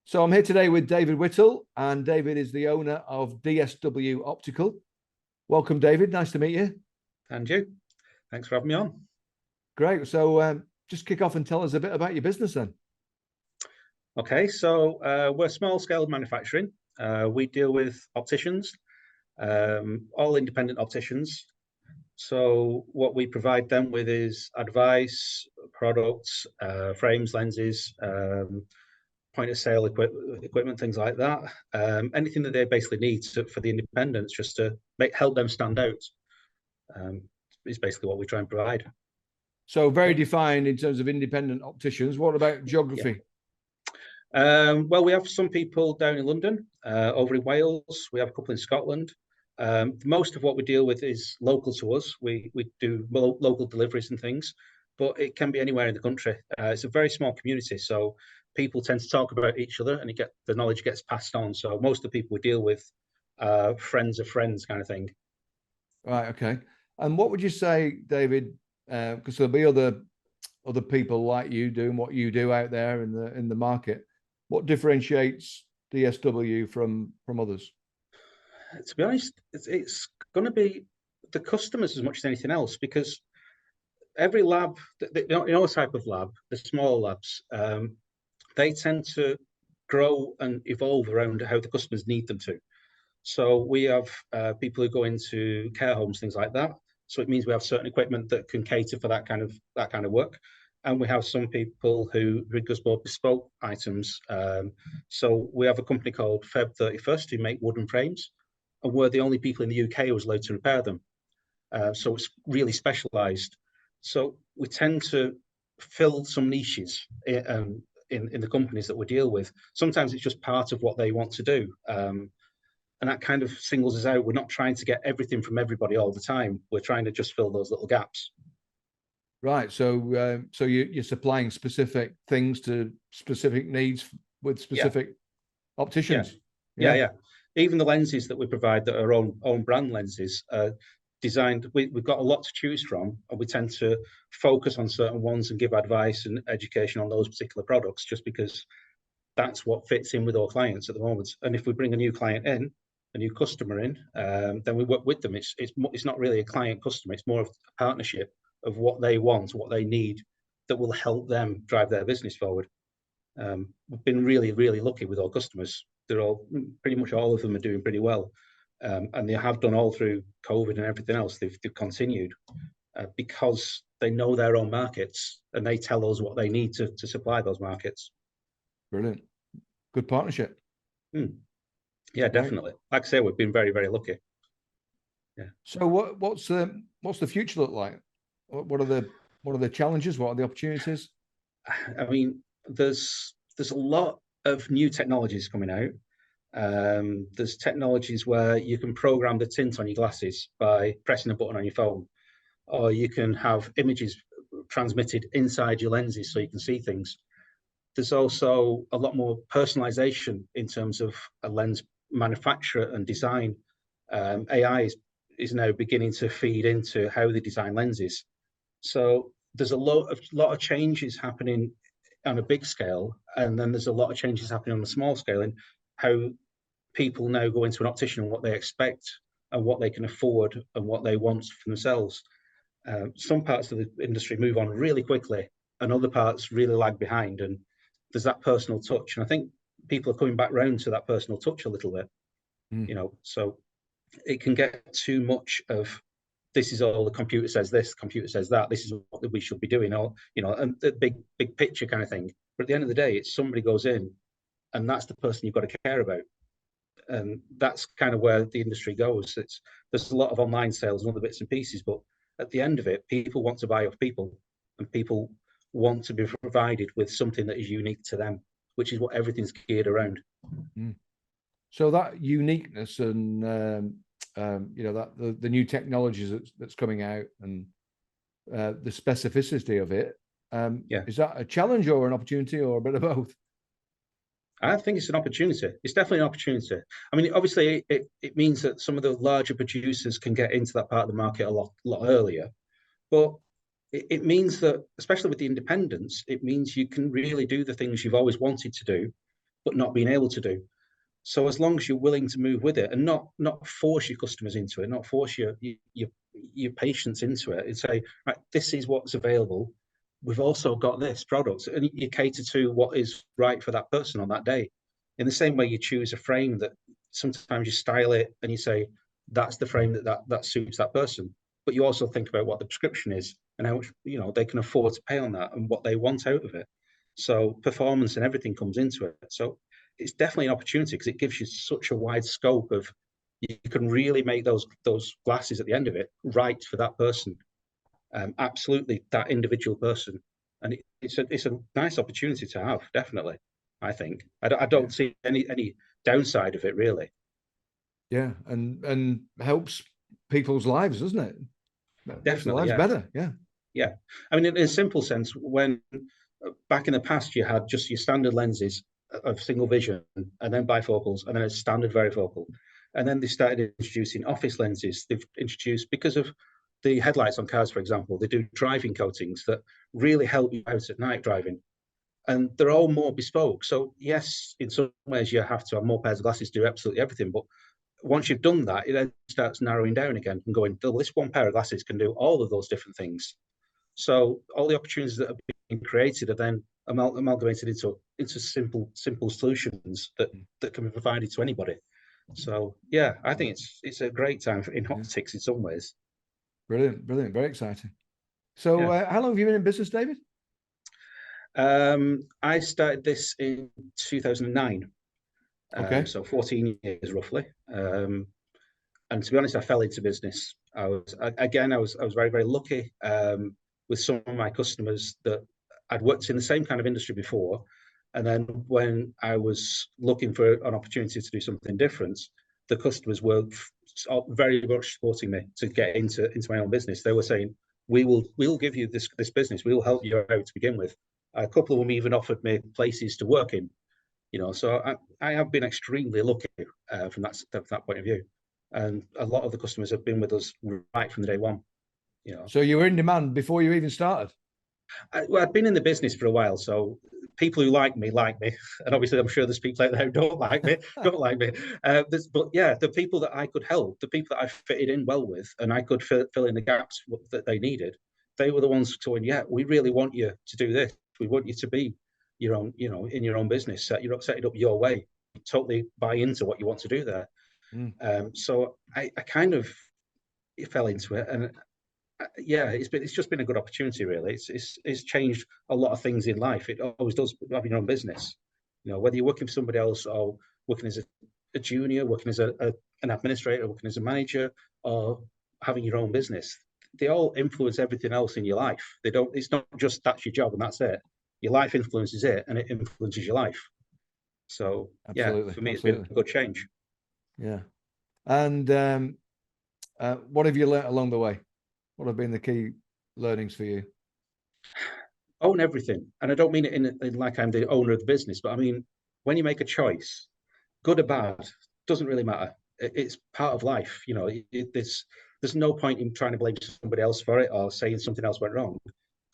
So I'm here today with David Whittle, and David is the owner of DSW Optical. Welcome, David. Nice to meet you. And you. Thanks for having me on. Great. So just kick off and tell us a bit about your business then. Okay, so we're small-scale manufacturing. We deal with opticians, all independent opticians. So what we provide them with is advice, products, frames, lenses, point-of-sale equipment, things like that. Anything that they basically need for the independents, just to help them stand out, is basically what we try and provide. So very defined in terms of independent opticians. What about geography? Well, we have some people down in London, over in Wales. We have a couple in Scotland. Most of what we deal with is local to us. We do local deliveries and things, but it can be anywhere in the country. It's a very small community, so people tend to talk about each other, and the knowledge gets passed on. So most of the people we deal with are friends of friends, kind of thing. Right. Okay. And what would you say, David? Because there'll be other people like you doing what you do out there in the market. What differentiates DSW from others? To be honest, it's going to be the customers as much as anything else, because every lab, in our type of lab, the small labs, they tend to grow and evolve around how the customers need them to. So we have people who go into care homes, things like that. So it means we have certain equipment that can cater for that kind of work. And we have some people who does more bespoke items. So we have a company called Feb 31st who make wooden frames, and we're the only people in the UK who was allowed to repair them. So it's really specialised. So we tend to fill some niches in the companies that we deal with. Sometimes it's just part of what they want to do. And that kind of singles us out. We're not trying to get everything from everybody all the time. We're trying to just fill those little gaps. Right. So you're supplying specific things to specific needs with specific opticians. Yeah. Even the lenses that we provide that are our own brand lenses are designed. We've got a lot to choose from, and we tend to focus on certain ones and give advice and education on those particular products, just because that's what fits in with our clients at the moment. And if we bring a new client in, a new customer in, then we work with them. It's not really a client customer. It's more of a partnership of what they want, what they need, that will help them drive their business forward. We've been really, really lucky with our customers. They're pretty much all of them are doing pretty well, and they have done all through COVID and everything else. They've continued because they know their own markets, and they tell us what they need to supply those markets. Brilliant, good partnership. Yeah, definitely. Like I say, we've been very, very lucky. Yeah. So what's the future look like? What are the challenges? What are the opportunities? I mean, there's a lot of new technologies coming out. There's technologies where you can program the tint on your glasses by pressing a button on your phone, or you can have images transmitted inside your lenses so you can see things. There's also a lot more personalization in terms of a lens manufacturer and design. AI is now beginning to feed into how they design lenses. So there's a lot of changes happening on a big scale, and then there's a lot of changes happening on a small scale in how people now go into an optician and what they expect and what they can afford and what they want for themselves. Some parts of the industry move on really quickly, and other parts really lag behind. And there's that personal touch, and I think people are coming back round to that personal touch a little bit. So it can get too much of, this is all the computer says, this computer says that, this is what we should be doing, or and the big picture kind of thing. But at the end of the day, it's somebody goes in, and that's the person you've got to care about. And that's kind of where the industry goes. There's a lot of online sales and other bits and pieces, but at the end of it, people want to buy off people, and people want to be provided with something that is unique to them, which is what everything's geared around. So that uniqueness and that the new technologies that's coming out, and the specificity of it, is that a challenge or an opportunity, or a bit of both? I think it's an opportunity. It's definitely an opportunity. I mean, obviously, it means that some of the larger producers can get into that part of the market a lot earlier. But it means that, especially with the independents, it means you can really do the things you've always wanted to do, but not being able to do. So as long as you're willing to move with it and not force your customers into it, not force your patients into it, and say, right, this is what's available. We've also got this product, and you cater to what is right for that person on that day. In the same way, you choose a frame that sometimes you style it and you say that's the frame that suits that person. But you also think about what the prescription is and how much they can afford to pay on that and what they want out of it. So performance and everything comes into it. So it's definitely an opportunity because it gives you such a wide scope of you can really make those glasses at the end of it right for that person, absolutely that individual person, and it's a nice opportunity to have. Definitely, I think I don't see any downside of it really. Yeah, and helps people's lives, doesn't it? Makes their Definitely, lives yeah, better. Yeah, yeah. I mean, in a simple sense, when back in the past you had just your standard lenses of single vision and then bifocals and then a standard varifocal, and then they started introducing office lenses. They've introduced, because of the headlights on cars, for example, they do driving coatings that really help you out at night driving, and they're all more bespoke. So yes, in some ways you have to have more pairs of glasses to do absolutely everything, but once you've done that, it then starts narrowing down again and going, oh, this one pair of glasses can do all of those different things. So all the opportunities that have been created are then amalgamated into simple solutions that can be provided to anybody. So yeah, I think it's a great time in optics in some ways. Brilliant, brilliant, very exciting. So Yeah. how long have you been in business, David? I started this in 2009, Okay. so 14 years roughly. And to be honest, I fell into business. I was very, very lucky with some of my customers that I'd worked in the same kind of industry before. And then when I was looking for an opportunity to do something different, the customers were very much supporting me to get into my own business. They were saying, we will give you this business. We will help you out to begin with. A couple of them even offered me places to work in. So I have been extremely lucky from that point of view, and a lot of the customers have been with us right from the day one. So you were in demand before you even started. I've been in the business for a while, so people who like me, and obviously I'm sure there's people out there who don't like me. But yeah, the people that I could help, the people that I fitted in well with, and I could fill in the gaps that they needed, they were the ones going, yeah, we really want you to do this. We want you to be your own, in your own business, set it up your way, totally buy into what you want to do there. So I kind of fell into it, and yeah, it's just been a good opportunity, really. It's changed a lot of things in life. It always does, having your own business. Whether you're working for somebody else or working as a junior, working as an administrator, working as a manager, or having your own business, they all influence everything else in your life. They don't. It's not just that's your job and that's it. Your life influences it, and it influences your life. So Absolutely, yeah, for me, absolutely. It's been a good change. Yeah. And what have you learnt along the way? What have been the key learnings for you? Own everything, and I don't mean it in like I'm the owner of the business, but I mean when you make a choice, good or bad, doesn't really matter. It's part of life. There's no point in trying to blame somebody else for it or saying something else went wrong.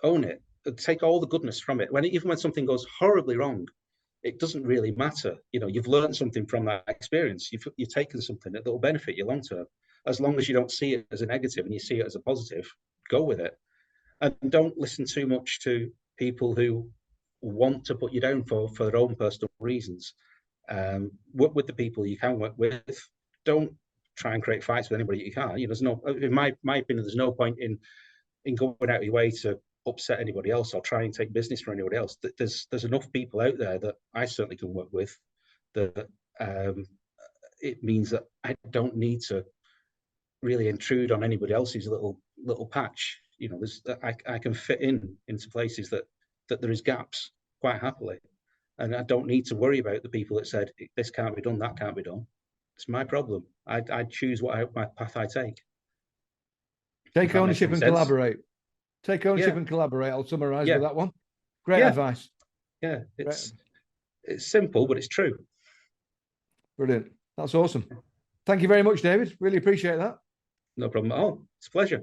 Own it. Take all the goodness from it. Even when something goes horribly wrong, it doesn't really matter. You've learned something from that experience. You've taken something that will benefit you long term. As long as you don't see it as a negative and you see it as a positive, go with it. And don't listen too much to people who want to put you down for their own personal reasons. Work with the people you can work with. Don't try and create fights with anybody you can't. There's no, in my opinion, there's no point in going out of your way to upset anybody else or try and take business from anybody else. There's enough people out there that I certainly can work with that it means that I don't need to really intrude on anybody else's little patch. I can fit into places that there is gaps quite happily, and I don't need to worry about the people that said this can't be done, that can't be done. It's my problem. I choose my path I take. Take ownership and collaborate. Take ownership and collaborate. I'll summarize with that one. Great advice. Yeah, it's simple, but it's true. Brilliant. That's awesome. Thank you very much, David. Really appreciate that. No problem at all. It's a pleasure.